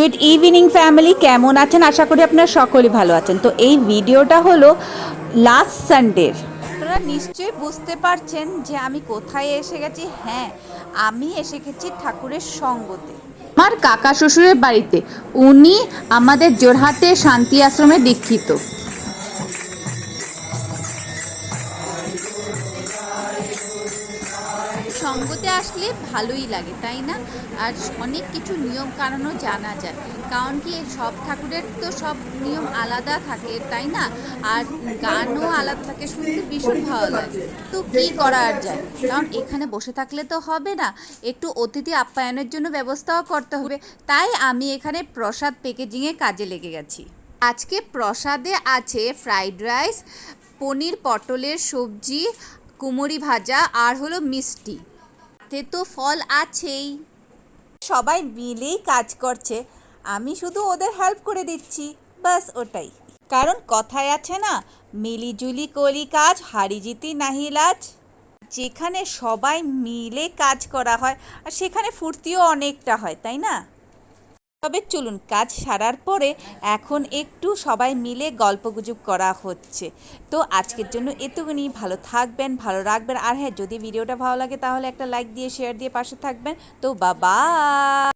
Good evening family, কেমন আছেন? আশা করি আপনারা সকলেই ভালো আছেন। তো এই ভিডিওটা হলো লাস্ট সানডের। আপনারা নিশ্চয়ই বুঝতে পারছেন যে আমি কোথায় এসে গেছি। হ্যাঁ, আমি এসে গেছি ঠাকুরের সঙ্গতে, আমার কাকা শ্বশুরের বাড়িতে। উনি আমাদের জোরহাটে শান্তি আশ্রমে দীক্ষিত। সঙ্গতে আসলে ভালোই লাগে, তাই না? আর অনেক কিছু নিয়ম কানুনও জানা যায়, কারণ কি সব ঠাকুরের তো সব নিয়ম আলাদা থাকে, তাই না? আর গানও আলাদা থাকে, শুনতে ভীষণ ভালো লাগে। তো কি করা আর যায়, কারণ এখানে বসে থাকলে তো হবে না, একটু অতিথি আপ্যায়নের জন্য ব্যবস্থাও করতে হবে। তাই আমি এখানে প্রসাদ প্যাকেজিংয়ে কাজে লেগে গেছি। আজকে প্রসাদে আছে ফ্রাইড রাইস, পনির পটলের সবজি, কুমড়ি ভাজা আর হলো মিষ্টি। হাতে তো ফল আছেই। সবাই মিলেই কাজ করছে, আমি শুধু ওদের হেল্প করে দিচ্ছি, বাস ওটাই। কারণ কথায় আছে না, মিলিজুলি করি কাজ, হারি জিতি নাহি লাজ। যেখানে সবাই মিলে কাজ করা হয় আর সেখানে ফুর্তিও অনেকটা হয়, তাই না? তবে চলুন, কাজ সারার পরে এখন একটু সবাই মিলে গল্পগুজব করা হচ্ছে। তো আজকের জন্য এতটুকুনি। ভালো থাকবেন, ভালো রাখবেন। আর হ্যাঁ, যদি ভিডিওটা ভালো লাগে তাহলে একটা লাইক দিয়ে শেয়ার দিয়ে পাশে থাকবেন। তো বাবা।